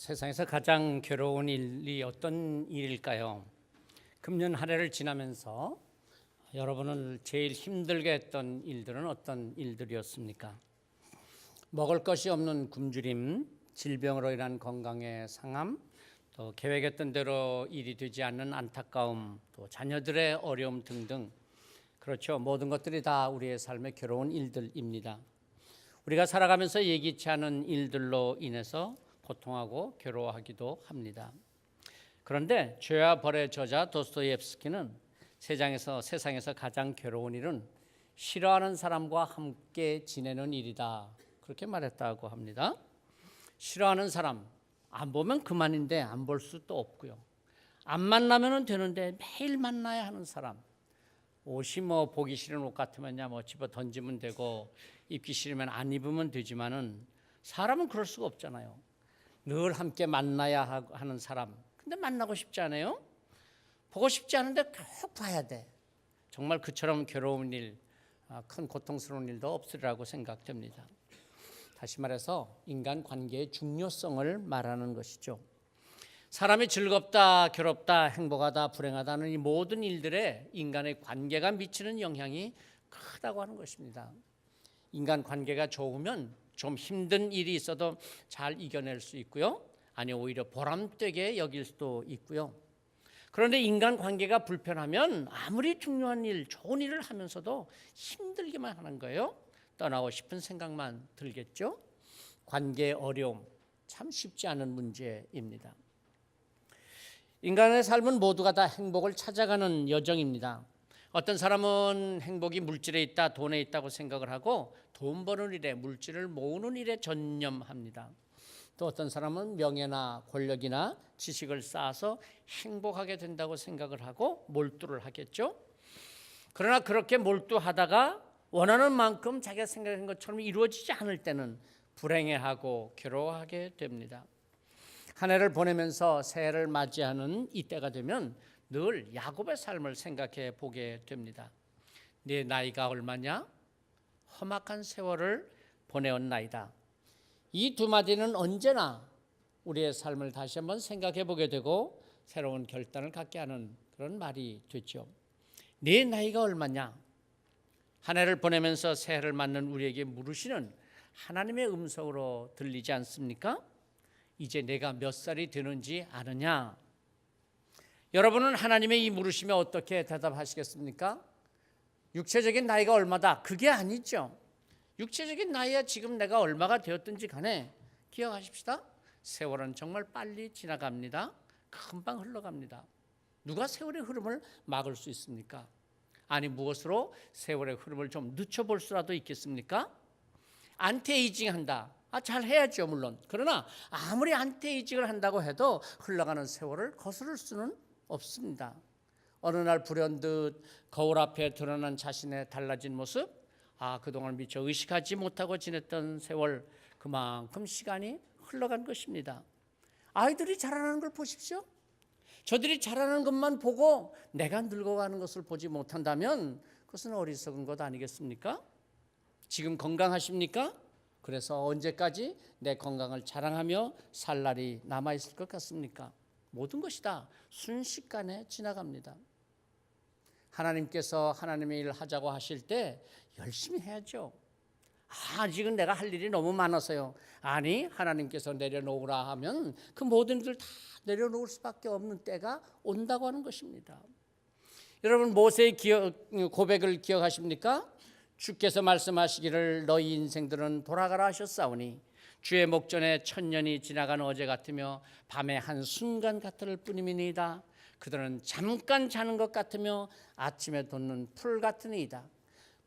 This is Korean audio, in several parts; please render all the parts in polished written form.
세상에서 가장 괴로운 일이 어떤 일일까요? 금년 한 해를 지나면서 여러분을 제일 힘들게 했던 일들은 어떤 일들이었습니까? 먹을 것이 없는 굶주림, 질병으로 인한 건강의 상함, 또 계획했던 대로 일이 되지 않는 안타까움, 또 자녀들의 어려움 등등, 그렇죠. 모든 것들이 다 우리의 삶의 괴로운 일들입니다. 우리가 살아가면서 예기치 않은 일들로 인해서 고통하고 괴로워하기도 합니다. 그런데 죄와 벌의 저자 도스토옙스키는 세상에서 가장 괴로운 일은 싫어하는 사람과 함께 지내는 일이다, 그렇게 말했다고 합니다. 싫어하는 사람, 안 보면 그만인데 안 볼 수도 없고요. 안 만나면 되는데 매일 만나야 하는 사람, 옷이 보기 싫은 옷 같으면야 집어 던지면 되고 입기 싫으면 안 입으면 되지만은 사람은 그럴 수가 없잖아요. 늘 함께 만나야 하는 사람, 근데 만나고 싶지 않아요? 보고 싶지 않은데 꼭 봐야 돼. 정말 그처럼 괴로운 일, 큰 고통스러운 일도 없으리라고 생각됩니다. 다시 말해서 인간 관계의 중요성을 말하는 것이죠. 사람이 즐겁다, 괴롭다, 행복하다, 불행하다는 이 모든 일들에 인간의 관계가 미치는 영향이 크다고 하는 것입니다. 인간 관계가 좋으면 좀 힘든 일이 있어도 잘 이겨낼 수 있고요. 아니 오히려 보람되게 여길 수도 있고요. 그런데 인간 관계가 불편하면 아무리 중요한 일, 좋은 일을 하면서도 힘들기만 하는 거예요. 떠나고 싶은 생각만 들겠죠. 관계의 어려움, 참 쉽지 않은 문제입니다. 인간의 삶은 모두가 다 행복을 찾아가는 여정입니다. 어떤 사람은 행복이 물질에 있다, 돈에 있다고 생각을 하고 돈 버는 일에, 물질을 모으는 일에 전념합니다. 또 어떤 사람은 명예나 권력이나 지식을 쌓아서 행복하게 된다고 생각을 하고 몰두를 하겠죠. 그러나 그렇게 몰두하다가 원하는 만큼 자기가 생각한 것처럼 이루어지지 않을 때는 불행해하고 괴로워하게 됩니다. 한 해를 보내면서 새해를 맞이하는 이때가 되면 늘 야곱의 삶을 생각해 보게 됩니다. 네 나이가 얼마냐? 험악한 세월을 보내온 나이다. 이 두 마디는 언제나 우리의 삶을 다시 한번 생각해 보게 되고 새로운 결단을 갖게 하는 그런 말이 되죠. 네 나이가 얼마냐? 한 해를 보내면서 새해를 맞는 우리에게 물으시는 하나님의 음성으로 들리지 않습니까? 이제 내가 몇 살이 되는지 아느냐? 여러분은 하나님의 이 물으심에 어떻게 대답하시겠습니까? 육체적인 나이가 얼마다? 그게 아니죠. 육체적인 나이야 지금 내가 얼마가 되었든지 간에 기억하십시다. 세월은 정말 빨리 지나갑니다. 금방 흘러갑니다. 누가 세월의 흐름을 막을 수 있습니까? 아니 무엇으로 세월의 흐름을 좀 늦춰볼 수라도 있겠습니까? 안티에이징 한다. 잘 해야죠 물론. 그러나 아무리 안티에이징을 한다고 해도 흘러가는 세월을 거스를 수는 없습니다. 어느 날 불현듯 거울 앞에 드러난 자신의 달라진 모습, 그동안 미처 의식하지 못하고 지냈던 세월, 그만큼 시간이 흘러간 것입니다. 아이들이 자라나는 걸 보십시오. 저들이 자라나는 것만 보고 내가 늙어가는 것을 보지 못한다면 그것은 어리석은 것 아니겠습니까? 지금 건강하십니까? 그래서 언제까지 내 건강을 자랑하며 살 날이 남아있을 것 같습니까? 모든 것이 다 순식간에 지나갑니다. 하나님께서 하나님의 일을 하자고 하실 때 열심히 해야죠. 지금 내가 할 일이 너무 많아서요. 아니 하나님께서 내려놓으라 하면 그 모든 일을 다 내려놓을 수밖에 없는 때가 온다고 하는 것입니다. 여러분 모세의 고백을 기억하십니까? 주께서 말씀하시기를 너희 인생들은 돌아가라 하셨사오니 주의 목전에 천년이 지나간 어제 같으며 밤의 한순간 같을 뿐이니이다. 그들은 잠깐 자는 것 같으며 아침에 돋는 풀 같으니이다.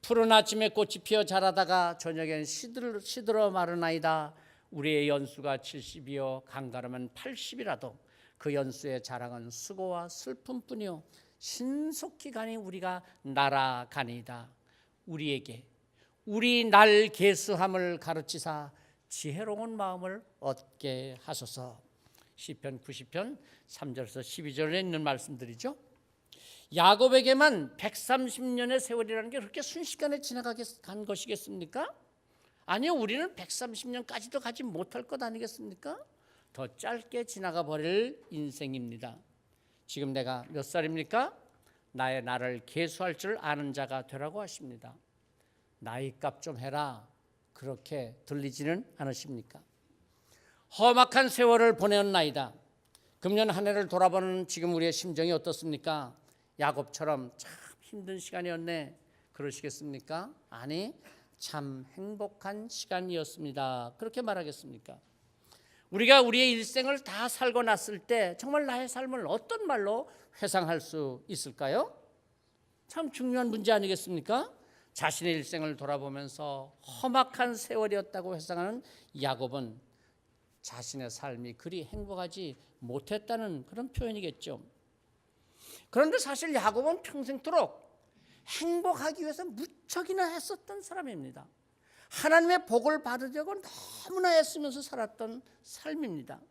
푸른 아침에 꽃이 피어 자라다가 저녁엔 시들어 마르나이다. 우리의 연수가 70이요 강가르면 80이라도 그 연수의 자랑은 수고와 슬픔뿐이요 신속히 가니 우리가 날아가니이다. 우리에게 우리 날 계수함을 가르치사 지혜로운 마음을 얻게 하소서. 시편 90편 3절에서 12절에 있는 말씀들이죠. 야곱에게만 130년의 세월이라는 게 그렇게 순식간에 지나가게 간 것이겠습니까? 아니요, 우리는 130년까지도 가지 못할 것 아니겠습니까? 더 짧게 지나가 버릴 인생입니다. 지금 내가 몇 살입니까? 나를 계수할 줄 아는 자가 되라고 하십니다. 나이값 좀 해라, 그렇게 들리지는 않으십니까? 험악한 세월을 보내었나이다. 금년 한 해를 돌아보는 지금 우리의 심정이 어떻습니까? 야곱처럼 참 힘든 시간이었네, 그러시겠습니까? 아니, 참 행복한 시간이었습니다, 그렇게 말하겠습니까? 우리가 우리의 일생을 다 살고 났을 때 정말 나의 삶을 어떤 말로 회상할 수 있을까요? 참 중요한 문제 아니겠습니까? 자신의 일생을 돌아보면서 험악한 세월이었다고 회상하는 야곱은 자신의 삶이 그리 행복하지 못했다는 그런 표현이겠죠. 그런데 사실 야곱은 평생토록 행복하기 위해서 무척이나 애썼던 사람입니다. 하나님의 복을 받으려고 너무나 애쓰면서 살았던 삶입니다.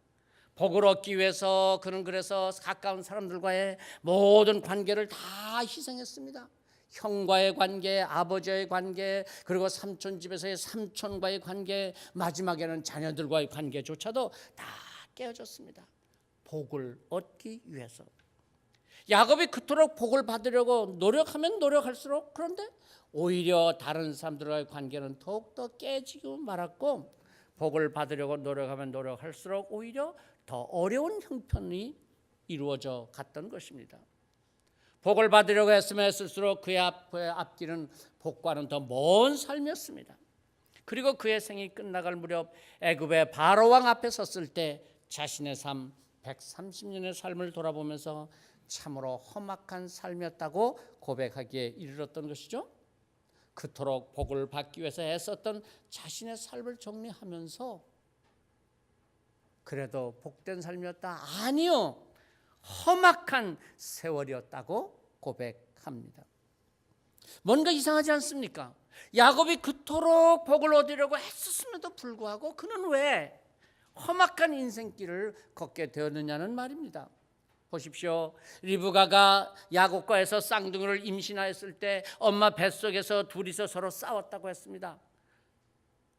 복을 얻기 위해서 그는 그래서 가까운 사람들과의 모든 관계를 다 희생했습니다. 형과의 관계, 아버지의 관계, 그리고 삼촌 집에서의 삼촌과의 관계, 마지막에는 자녀들과의 관계조차도 다 깨어졌습니다. 복을 얻기 위해서. 야곱이 그토록 복을 받으려고 노력하면 노력할수록, 그런데 오히려 다른 사람들과의 관계는 더욱더 깨지고 말았고, 복을 받으려고 노력하면 노력할수록 오히려 더 어려운 형편이 이루어져 갔던 것입니다. 복을 받으려고 했으면 했을수록 그의 앞길은 복과는 더 먼 삶이었습니다. 그리고 그의 생이 끝나갈 무렵 애굽의 바로왕 앞에 섰을 때 자신의 삶 130년의 삶을 돌아보면서 참으로 험악한 삶이었다고 고백하기에 이르렀던 것이죠. 그토록 복을 받기 위해서 애썼던 자신의 삶을 정리하면서 그래도 복된 삶이었다, 아니요, 험악한 세월이었다고 고백합니다. 뭔가 이상하지 않습니까? 야곱이 그토록 복을 얻으려고 했었음에도 불구하고 그는 왜 험악한 인생길을 걷게 되었느냐는 말입니다. 보십시오. 리브가가 야곱과에서 쌍둥이를 임신하였을 때 엄마 뱃속에서 둘이서 서로 싸웠다고 했습니다.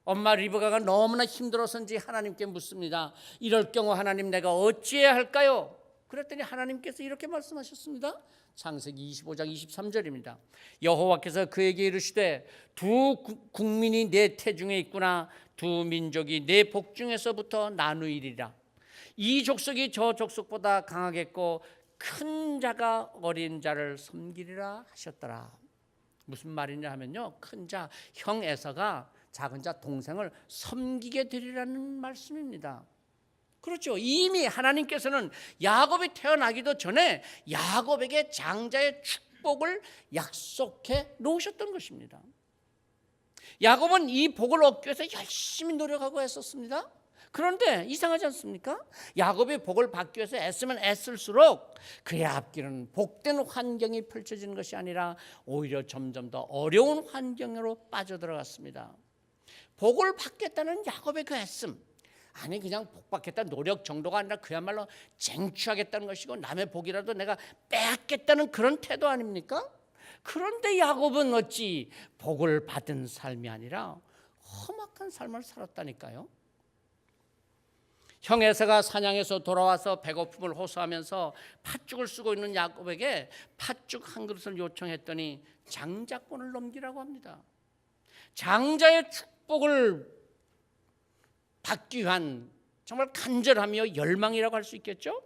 엄마 리브가가 너무나 힘들어서인지 하나님께 묻습니다. 이럴 경우 하나님, 내가 어찌해야 할까요? 그랬더니 하나님께서 이렇게 말씀하셨습니다. 창세기 25장 23절입니다. 여호와께서 그에게 이르시되 두 국민이 내 태중에 있구나. 두 민족이 내 복중에서부터 나누이리라. 이 족속이 저 족속보다 강하겠고 큰 자가 어린 자를 섬기리라 하셨더라. 무슨 말이냐 하면요, 큰 자, 형 에서가 작은 자 동생을 섬기게 되리라는 말씀입니다. 그렇죠. 이미 하나님께서는 야곱이 태어나기도 전에 야곱에게 장자의 축복을 약속해 놓으셨던 것입니다. 야곱은 이 복을 얻기 위해서 열심히 노력하고 애썼습니다. 그런데 이상하지 않습니까? 야곱이 복을 받기 위해서 애쓰면 애쓸수록 그의 앞길은 복된 환경이 펼쳐지는 것이 아니라 오히려 점점 더 어려운 환경으로 빠져들어갔습니다. 복을 받겠다는 야곱의 그 애씀, 아니 그냥 복 받겠다는 노력 정도가 아니라 그야말로 쟁취하겠다는 것이고 남의 복이라도 내가 빼앗겠다는 그런 태도 아닙니까? 그런데 야곱은 어찌 복을 받은 삶이 아니라 험악한 삶을 살았다니까요. 형 에서가 사냥에서 돌아와서 배고픔을 호소하면서 팥죽을 쓰고 있는 야곱에게 팥죽 한 그릇을 요청했더니 장자권을 넘기라고 합니다. 장자의 축복을 받기 위한 정말 간절하며 열망이라고 할 수 있겠죠.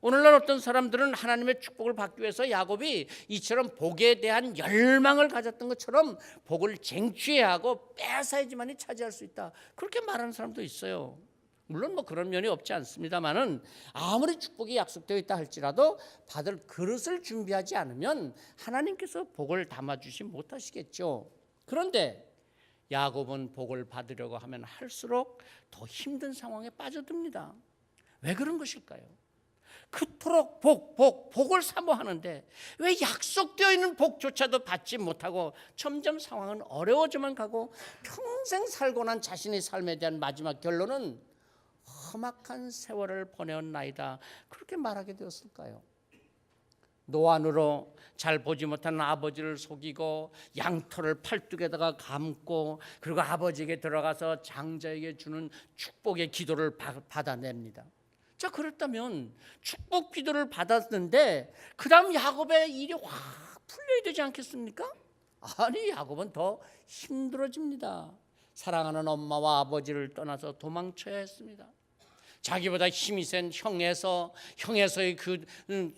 오늘날 어떤 사람들은 하나님의 축복을 받기 위해서 야곱이 이처럼 복에 대한 열망을 가졌던 것처럼 복을 쟁취해야 하고 뺏어야지만이 차지할 수 있다, 그렇게 말하는 사람도 있어요. 물론 뭐 그런 면이 없지 않습니다만은, 아무리 축복이 약속되어 있다 할지라도 받을 그릇을 준비하지 않으면 하나님께서 복을 담아주시 못하시겠죠. 그런데 야곱은 복을 받으려고 하면 할수록 더 힘든 상황에 빠져듭니다. 왜 그런 것일까요? 그토록 복을 사모하는데 왜 약속되어 있는 복조차도 받지 못하고 점점 상황은 어려워져만 가고 평생 살고 난 자신의 삶에 대한 마지막 결론은 험악한 세월을 보내었나이다, 그렇게 말하게 되었을까요? 노안으로 잘 보지 못하는 아버지를 속이고 양털을 팔뚝에다가 감고 그리고 아버지에게 들어가서 장자에게 주는 축복의 기도를 받아냅니다. 자, 그렇다면 축복 기도를 받았는데 그 다음 야곱의 일이 확 풀려야 되지 않겠습니까? 아니, 야곱은 더 힘들어집니다. 사랑하는 엄마와 아버지를 떠나서 도망쳐야 했습니다. 자기보다 힘이 센 형에서의 그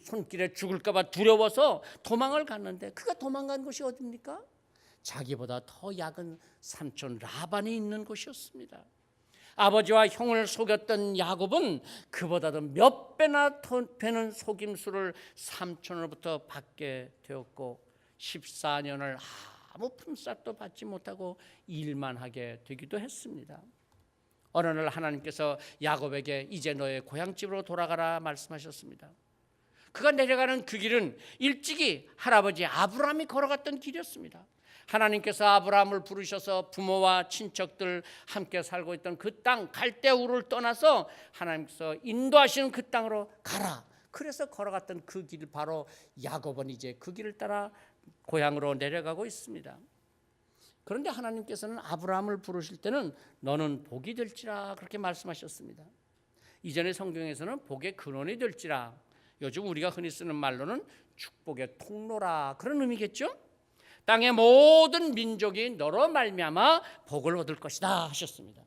손길에 죽을까 봐 두려워서 도망을 갔는데 그가 도망간 곳이 어디입니까? 자기보다 더 약은 삼촌 라반이 있는 곳이었습니다. 아버지와 형을 속였던 야곱은 그보다도 몇 배나 더 되는 속임수를 삼촌으로부터 받게 되었고 14년을 아무 품삯도 받지 못하고 일만 하게 되기도 했습니다. 어느 날 하나님께서 야곱에게 이제 너의 고향집으로 돌아가라 말씀하셨습니다. 그가 내려가는 그 길은 일찍이 할아버지 아브라함이 걸어갔던 길이었습니다. 하나님께서 아브라함을 부르셔서 부모와 친척들 함께 살고 있던 그 땅 갈대우를 떠나서 하나님께서 인도하시는 그 땅으로 가라. 그래서 걸어갔던 그 길, 바로 야곱은 이제 그 길을 따라 고향으로 내려가고 있습니다. 그런데 하나님께서는 아브라함을 부르실 때는 너는 복이 될지라 그렇게 말씀하셨습니다. 이전의 성경에서는 복의 근원이 될지라, 요즘 우리가 흔히 쓰는 말로는 축복의 통로라, 그런 의미겠죠. 땅의 모든 민족이 너로 말미암아 복을 얻을 것이다 하셨습니다.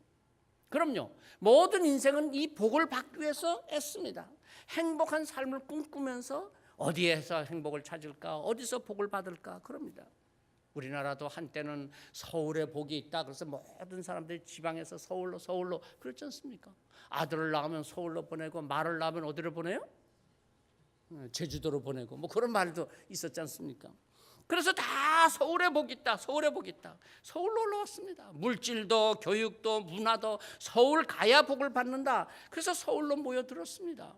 그럼요, 모든 인생은 이 복을 받기 위해서 애씁니다. 행복한 삶을 꿈꾸면서 어디에서 행복을 찾을까, 어디서 복을 받을까 그럽니다. 우리나라도 한때는 서울에 복이 있다 그래서 모든 사람들이 지방에서 서울로 그렇지 않습니까? 아들을 낳으면 서울로 보내고 말을 낳으면 어디로 보내요? 제주도로 보내고 뭐 그런 말도 있었지 않습니까? 그래서 다 서울에 복이 있다, 서울에 복이 있다. 서울로 올라왔습니다. 물질도 교육도 문화도 서울 가야 복을 받는다. 그래서 서울로 모여들었습니다.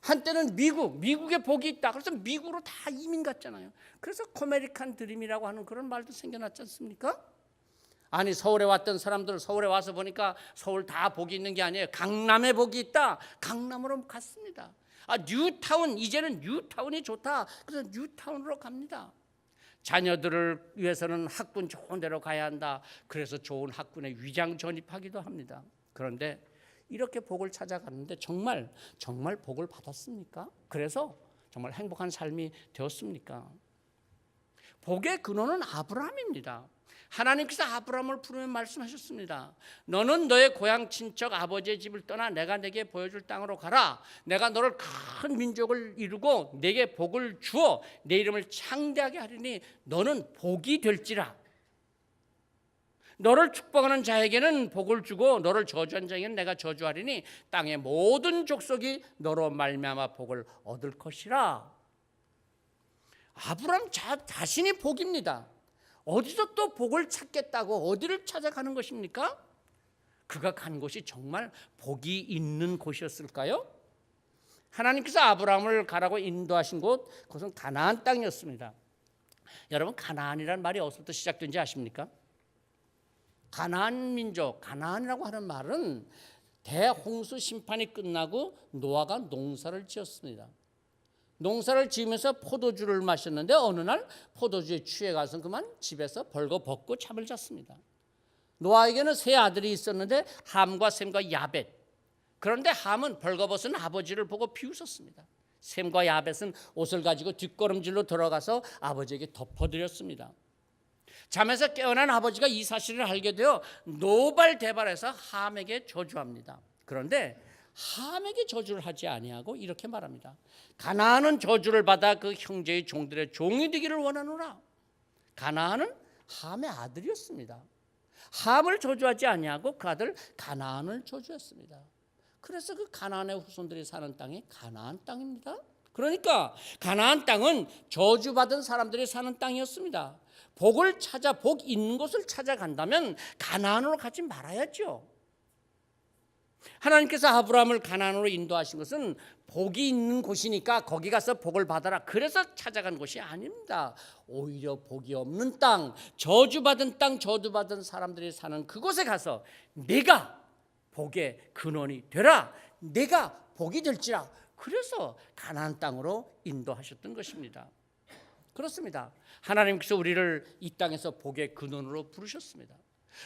한때는 미국에 복이 있다. 그래서 미국으로 다 이민 갔잖아요. 그래서 코메리칸 드림이라고 하는 그런 말도 생겨났지 않습니까? 아니, 서울에 왔던 사람들 서울에 와서 보니까 서울 다 복이 있는 게 아니에요. 강남에 복이 있다. 강남으로 갔습니다. 뉴타운, 이제는 뉴타운이 좋다. 그래서 뉴타운으로 갑니다. 자녀들을 위해서는 학군 좋은 데로 가야 한다. 그래서 좋은 학군에 위장 전입하기도 합니다. 그런데 이렇게 복을 찾아갔는데 정말 복을 받았습니까? 그래서 정말 행복한 삶이 되었습니까? 복의 근원은 아브라함입니다. 하나님께서 아브라함을 부르며 말씀하셨습니다. 너는 너의 고향 친척 아버지의 집을 떠나 내가 내게 보여줄 땅으로 가라. 내가 너를 큰 민족을 이루고 내게 복을 주어 내 이름을 창대하게 하리니 너는 복이 될지라. 너를 축복하는 자에게는 복을 주고 너를 저주한 자에게는 내가 저주하리니 땅의 모든 족속이 너로 말미암아 복을 얻을 것이라. 아브라함 자신이 복입니다. 어디서 또 복을 찾겠다고 어디를 찾아가는 것입니까? 그가 간 곳이 정말 복이 있는 곳이었을까요? 하나님께서 아브라함을 가라고 인도하신 곳, 그것은 가나안 땅이었습니다. 여러분, 가나안이라는 말이 어디서부터 시작된지 아십니까? 가나안 민족, 가나안이라고 하는 말은 대홍수 심판이 끝나고 노아가 농사를 지었습니다. 농사를 지으면서 포도주를 마셨는데 어느 날 포도주에 취해 가서 그만 집에서 벌거벗고 잠을 잤습니다. 노아에게는 세 아들이 있었는데 함과 셈과 야벳. 그런데 함은 벌거벗은 아버지를 보고 비웃었습니다. 셈과 야벳은 옷을 가지고 뒷걸음질로 들어가서 아버지에게 덮어드렸습니다. 잠에서 깨어난 아버지가 이 사실을 알게 되어 노발대발해서 함에게 저주합니다. 그런데 함에게 저주를 하지 아니하고 이렇게 말합니다. 가나안은 저주를 받아 그 형제의 종들의 종이 되기를 원하노라. 가나안은 함의 아들이었습니다. 함을 저주하지 아니하고 그 아들 가나안을 저주했습니다. 그래서 그 가나안의 후손들이 사는 땅이 가나안 땅입니다. 그러니까 가나안 땅은 저주받은 사람들이 사는 땅이었습니다. 복을 찾아 복 있는 곳을 찾아간다면 가나안으로 가지 말아야죠. 하나님께서 아브라함을 가나안으로 인도하신 것은 복이 있는 곳이니까 거기 가서 복을 받아라, 그래서 찾아간 곳이 아닙니다. 오히려 복이 없는 땅, 저주받은 땅, 저주받은 사람들이 사는 그곳에 가서 내가 복의 근원이 되라, 내가 복이 될지라, 그래서 가나안 땅으로 인도하셨던 것입니다. 그렇습니다. 하나님께서 우리를 이 땅에서 복의 근원으로 부르셨습니다.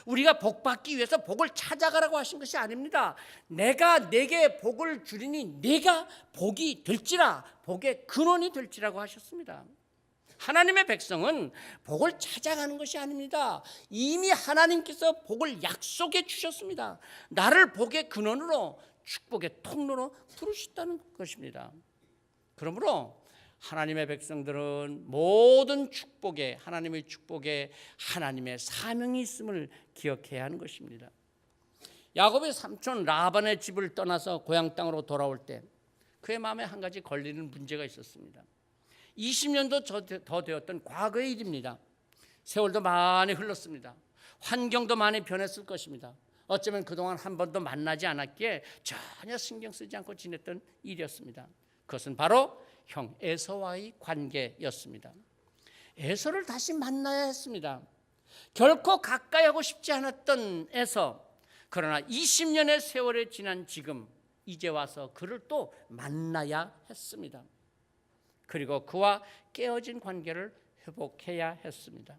우리가 복 받기 위해서 복을 찾아가라고 하신 것이 아닙니다. 내가 내게 복을 주리니 네가 복이 될지라, 복의 근원이 될지라고 하셨습니다. 하나님의 백성은 복을 찾아가는 것이 아닙니다. 이미 하나님께서 복을 약속해 주셨습니다. 나를 복의 근원으로, 축복의 통로로 부르셨다는 것입니다. 그러므로 하나님의 백성들은 모든 축복에, 하나님의 축복에 하나님의 사명이 있음을 기억해야 하는 것입니다. 야곱의 삼촌 라반의 집을 떠나서 고향 땅으로 돌아올 때 그의 마음에 한 가지 걸리는 문제가 있었습니다. 20년도 더 되었던 과거의 일입니다. 세월도 많이 흘렀습니다. 환경도 많이 변했을 것입니다. 어쩌면 그동안 한 번도 만나지 않았기에 전혀 신경 쓰지 않고 지냈던 일이었습니다. 그것은 바로 형 에서와의 관계였습니다. 에서를 다시 만나야 했습니다. 결코 가까이 하고 싶지 않았던 에서, 그러나 20년의 세월이 지난 지금 이제 와서 그를 또 만나야 했습니다. 그리고 그와 깨어진 관계를 회복해야 했습니다.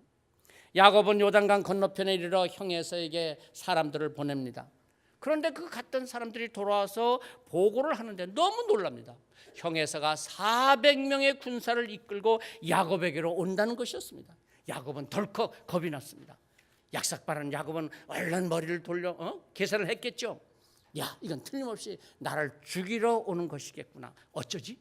야곱은 요단강 건너편에 이르러 형 에서에게 사람들을 보냅니다. 그런데 그 갔던 사람들이 돌아와서 보고를 하는데 너무 놀랍니다. 형 에서가 400명의 군사를 이끌고 야곱에게로 온다는 것이었습니다. 야곱은 덜컥 겁이 났습니다. 약삭빠른 야곱은 얼른 머리를 돌려 계산을 했겠죠. 야, 이건 틀림없이 나를 죽이러 오는 것이겠구나. 어쩌지?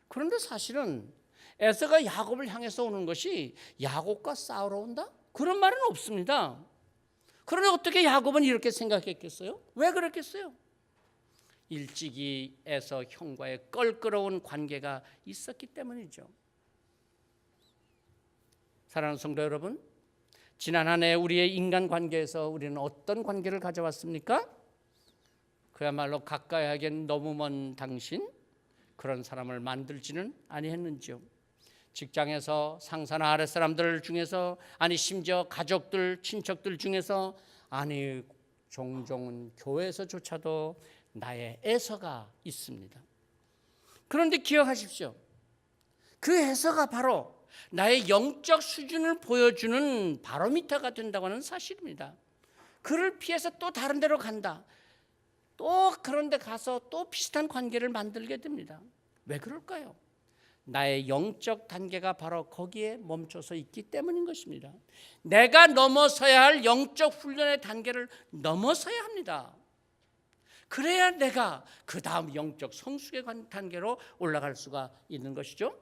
그런데 사실은 에서가 야곱을 향해서 오는 것이 야곱과 싸우러 온다? 그런 말은 없습니다. 그런데 어떻게 야곱은 이렇게 생각했겠어요? 왜 그랬겠어요? 일찍이 에서 형과의 껄끄러운 관계가 있었기 때문이죠. 사랑하는 성도 여러분, 지난 한 해 우리의 인간관계에서 우리는 어떤 관계를 가져왔습니까? 그야말로 가까이 하기엔 너무 먼 당신, 그런 사람을 만들지는 아니했는지요. 직장에서 상사나 아랫사람들 중에서, 아니 심지어 가족들, 친척들 중에서, 아니 종종은 교회에서조차도 나의 에서가 있습니다. 그런데 기억하십시오. 그 에서가 바로 나의 영적 수준을 보여주는 바로미터가 된다고 하는 사실입니다. 그를 피해서 또 다른 데로 간다. 또 그런 데 가서 또 비슷한 관계를 만들게 됩니다. 왜 그럴까요? 나의 영적 단계가 바로 거기에 멈춰서 있기 때문인 것입니다. 내가 넘어서야 할 영적 훈련의 단계를 넘어서야 합니다. 그래야 내가 그 다음 영적 성숙의 단계로 올라갈 수가 있는 것이죠.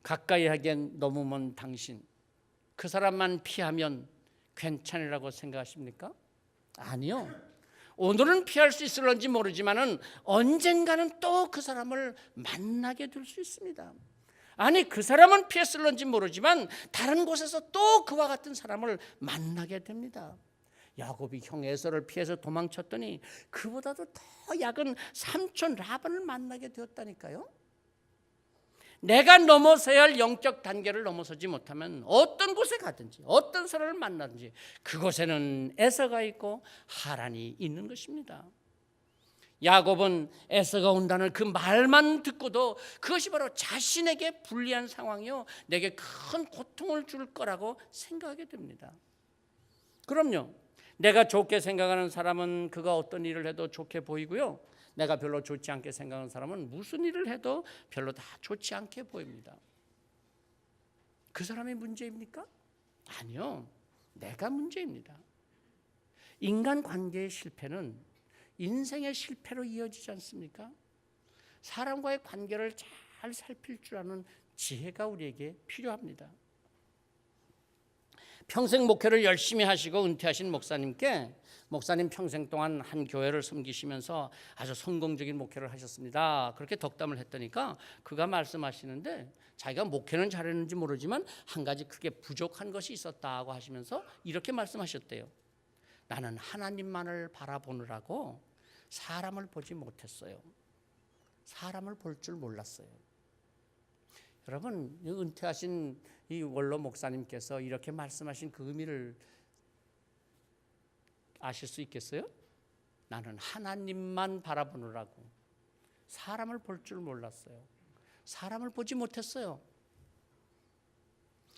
가까이 하기엔 너무 먼 당신, 그 사람만 피하면 괜찮으라고 생각하십니까? 아니요. 오늘은 피할 수 있을런지 모르지만은 언젠가는 또 그 사람을 만나게 될 수 있습니다. 아니, 그 사람은 피했을런지 모르지만 다른 곳에서 또 그와 같은 사람을 만나게 됩니다. 야곱이 형 에서를 피해서 도망쳤더니 그보다도 더 약은 삼촌 라반을 만나게 되었다니까요. 내가 넘어서야 할 영적 단계를 넘어서지 못하면 어떤 곳에 가든지 어떤 사람을 만나든지 그곳에는 에서가 있고 하란이 있는 것입니다. 야곱은 에서가 온다는 그 말만 듣고도 그것이 바로 자신에게 불리한 상황이요, 내게 큰 고통을 줄 거라고 생각하게 됩니다. 그럼요, 내가 좋게 생각하는 사람은 그가 어떤 일을 해도 좋게 보이고요, 내가 별로 좋지 않게 생각하는 사람은 무슨 일을 해도 별로 다 좋지 않게 보입니다. 그 사람의 문제입니까? 아니요, 내가 문제입니다. 인간관계의 실패는 인생의 실패로 이어지지 않습니까? 사람과의 관계를 잘 살필 줄 아는 지혜가 우리에게 필요합니다. 평생 목회를 열심히 하시고 은퇴하신 목사님께, 목사님 평생 동안 한 교회를 섬기시면서 아주 성공적인 목회를 하셨습니다, 그렇게 덕담을 했더니까 그가 말씀하시는데, 자기가 목회는 잘했는지 모르지만 한 가지 크게 부족한 것이 있었다고 하시면서 이렇게 말씀하셨대요. 나는 하나님만을 바라보느라고 사람을 보지 못했어요. 사람을 볼 줄 몰랐어요. 여러분, 은퇴하신 이 원로 목사님께서 이렇게 말씀하신 그 의미를 아실 수 있겠어요? 나는 하나님만 바라보느라고 사람을 볼 줄 몰랐어요. 사람을 보지 못했어요.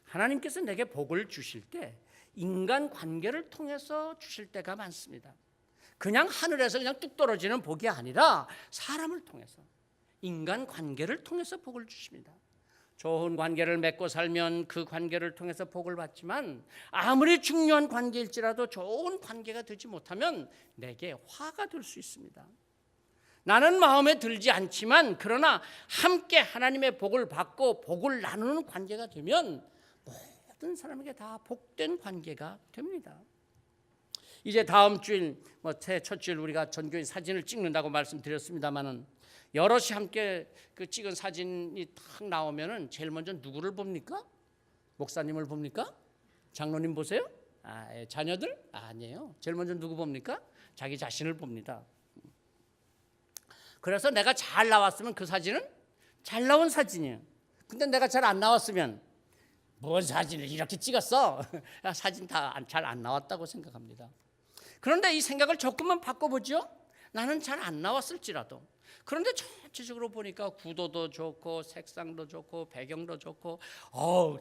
하나님께서 내게 복을 주실 때 인간 관계를 통해서 주실 때가 많습니다. 그냥 하늘에서 그냥 뚝 떨어지는 복이 아니라 사람을 통해서, 인간 관계를 통해서 복을 주십니다. 좋은 관계를 맺고 살면 그 관계를 통해서 복을 받지만 아무리 중요한 관계일지라도 좋은 관계가 되지 못하면 내게 화가 될 수 있습니다. 나는 마음에 들지 않지만 그러나 함께 하나님의 복을 받고 복을 나누는 관계가 되면 모든 사람에게 다 복된 관계가 됩니다. 이제 다음 주일 새 첫 주일 우리가 전교인 사진을 찍는다고 말씀드렸습니다마는 여럿이 함께 그 찍은 사진이 탁 나오면은 제일 먼저 누구를 봅니까? 목사님을 봅니까? 장로님 보세요? 자녀들? 아니에요. 제일 먼저 누구 봅니까? 자기 자신을 봅니다. 그래서 내가 잘 나왔으면 그 사진은 잘 나온 사진이에요. 근데 내가 잘 안 나왔으면 뭔 사진을 이렇게 찍었어? 사진 다 잘 안 나왔다고 생각합니다. 그런데 이 생각을 조금만 바꿔보죠. 나는 잘 안 나왔을지라도, 그런데 전체적으로 보니까 구도도 좋고 색상도 좋고 배경도 좋고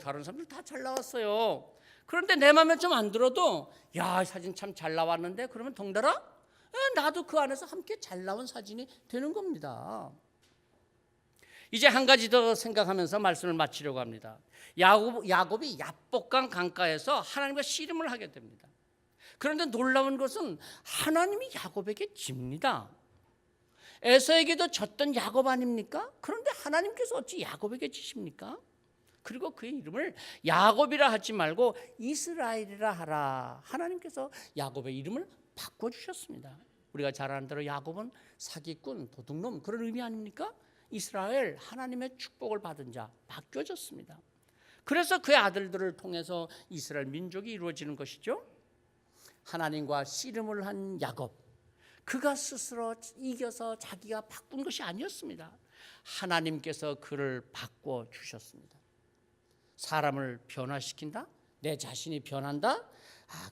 다른 사람들 다 잘 나왔어요. 그런데 내 마음에 좀 안 들어도 야, 사진 참 잘 나왔는데, 그러면 덩달아 나도 그 안에서 함께 잘 나온 사진이 되는 겁니다. 이제 한 가지 더 생각하면서 말씀을 마치려고 합니다. 야곱이 야복강 강가에서 하나님과 씨름을 하게 됩니다. 그런데 놀라운 것은 하나님이 야곱에게 집니다. 에서에게도 졌던 야곱 아닙니까? 그런데 하나님께서 어찌 야곱에게 지십니까? 그리고 그의 이름을 야곱이라 하지 말고 이스라엘이라 하라. 하나님께서 야곱의 이름을 바꿔주셨습니다. 우리가 잘 아는 대로 야곱은 사기꾼, 도둑놈, 그런 의미 아닙니까? 이스라엘, 하나님의 축복을 받은 자, 바뀌어졌습니다. 그래서 그의 아들들을 통해서 이스라엘 민족이 이루어지는 것이죠. 하나님과 씨름을 한 야곱, 그가 스스로 이겨서 자기가 바꾼 것이 아니었습니다. 하나님께서 그를 바꿔주셨습니다. 사람을 변화시킨다? 내 자신이 변한다?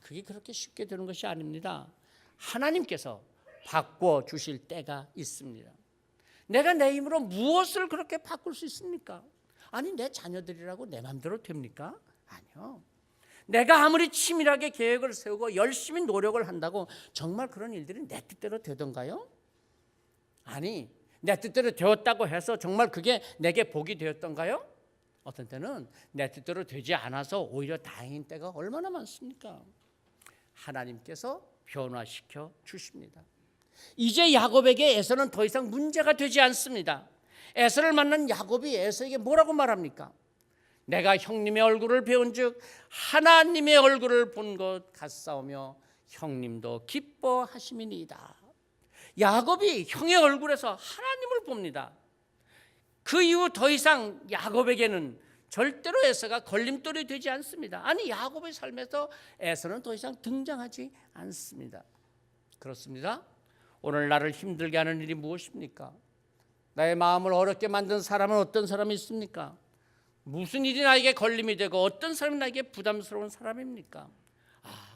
그게 그렇게 쉽게 되는 것이 아닙니다. 하나님께서 바꿔주실 때가 있습니다. 내가 내 힘으로 무엇을 그렇게 바꿀 수 있습니까? 아니, 내 자녀들이라고 내 마음대로 됩니까? 아니요. 내가 아무리 치밀하게 계획을 세우고 열심히 노력을 한다고 정말 그런 일들이 내 뜻대로 되던가요? 아니, 내 뜻대로 되었다고 해서 정말 그게 내게 복이 되었던가요? 어떤 때는 내 뜻대로 되지 않아서 오히려 다행인 때가 얼마나 많습니까? 하나님께서 변화시켜 주십니다. 이제 야곱에게 에서는 더 이상 문제가 되지 않습니다. 에서를 만난 야곱이 에서에게 뭐라고 말합니까? 내가 형님의 얼굴을 배운즉 하나님의 얼굴을 본 것 같사오며 형님도 기뻐하심이니이다. 야곱이 형의 얼굴에서 하나님을 봅니다. 그 이후 더 이상 야곱에게는 절대로 에서가 걸림돌이 되지 않습니다. 아니, 야곱의 삶에서 에서는 더 이상 등장하지 않습니다. 그렇습니다. 오늘 나를 힘들게 하는 일이 무엇입니까? 나의 마음을 어렵게 만든 사람은 어떤 사람이 있습니까? 무슨 일이 나에게 걸림이 되고 어떤 사람이 나에게 부담스러운 사람입니까?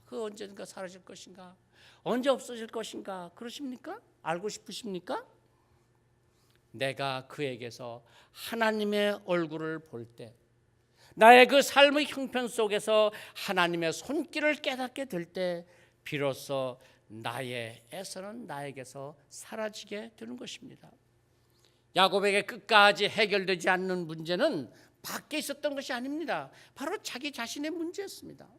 그 언젠가 사라질 것인가? 언제 없어질 것인가? 그러십니까? 알고 싶으십니까? 내가 그에게서 하나님의 얼굴을 볼 때, 나의 그 삶의 형편 속에서 하나님의 손길을 깨닫게 될 때 비로소 나의 에서는 나에게서 사라지게 되는 것입니다. 야곱에게 끝까지 해결되지 않는 문제는 밖에 있었던 것이 아닙니다. 바로 자기 자신의 문제였습니다.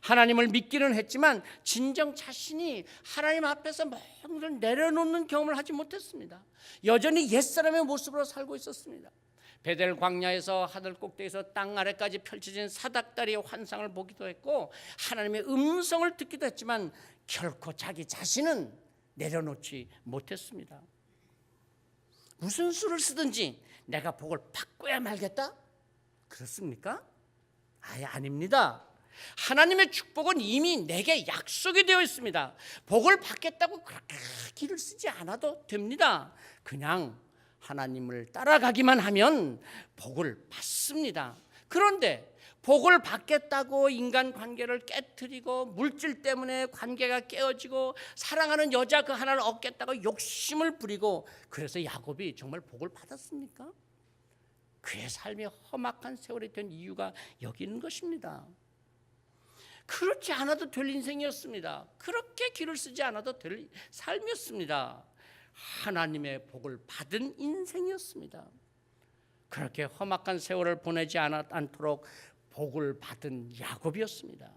하나님을 믿기는 했지만 진정 자신이 하나님 앞에서 모든 걸 내려놓는 경험을 하지 못했습니다. 여전히 옛사람의 모습으로 살고 있었습니다. 베델 광야에서 하늘 꼭대기에서 땅 아래까지 펼쳐진 사닥다리의 환상을 보기도 했고 하나님의 음성을 듣기도 했지만 결코 자기 자신은 내려놓지 못했습니다. 무슨 수를 쓰든지 내가 복을 바꿔야 말겠다? 그렇습니까? 아닙니다. 하나님의 축복은 이미 내게 약속이 되어 있습니다. 복을 받겠다고 그렇게 길을 쓰지 않아도 됩니다. 그냥 하나님을 따라가기만 하면 복을 받습니다. 그런데 복을 받겠다고 인간관계를 깨트리고 물질 때문에 관계가 깨어지고 사랑하는 여자 그 하나를 얻겠다고 욕심을 부리고, 그래서 야곱이 정말 복을 받았습니까? 그의 삶이 험악한 세월이 된 이유가 여기 있는 것입니다. 그렇지 않아도 될 인생이었습니다. 그렇게 길을 쓰지 않아도 될 삶이었습니다. 하나님의 복을 받은 인생이었습니다. 그렇게 험악한 세월을 보내지 않도록 복을 받은 야곱이었습니다.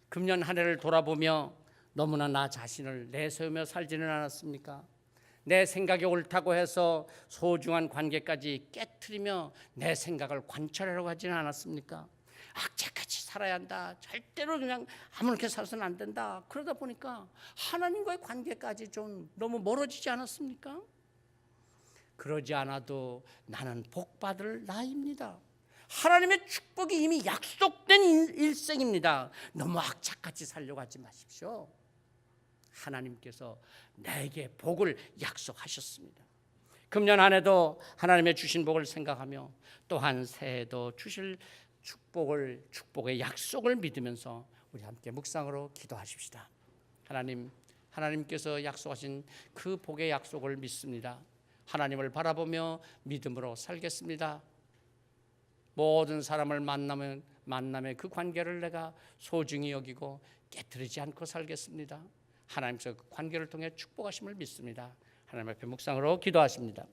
금년 한 해를 돌아보며 너무나 나 자신을 내세우며 살지는 않았습니까? 내 생각이 옳다고 해서 소중한 관계까지 깨트리며 내 생각을 관철하려고 하지는 않았습니까? 악착같이 살아야 한다, 절대로 그냥 아무렇게 살아서는 안 된다, 그러다 보니까 하나님과의 관계까지 좀 너무 멀어지지 않았습니까? 그러지 않아도 나는 복받을 나이입니다. 하나님의 축복이 이미 약속된 일생입니다. 너무 악착같이 살려고 하지 마십시오. 하나님께서 내게 복을 약속하셨습니다. 금년 한 해도 하나님의 주신 복을 생각하며 또한 새해도 주실 축복의 약속을 믿으면서 우리 함께 묵상으로 기도하십시다. 하나님께서 약속하신 그 복의 약속을 믿습니다. 하나님을 바라보며 믿음으로 살겠습니다. 모든 사람을 만남의 그 관계를 내가 소중히 여기고 깨트리지 않고 살겠습니다. 하나님께서 그 관계를 통해 축복하심을 믿습니다. 하나님 앞에 묵상으로 기도하십니다.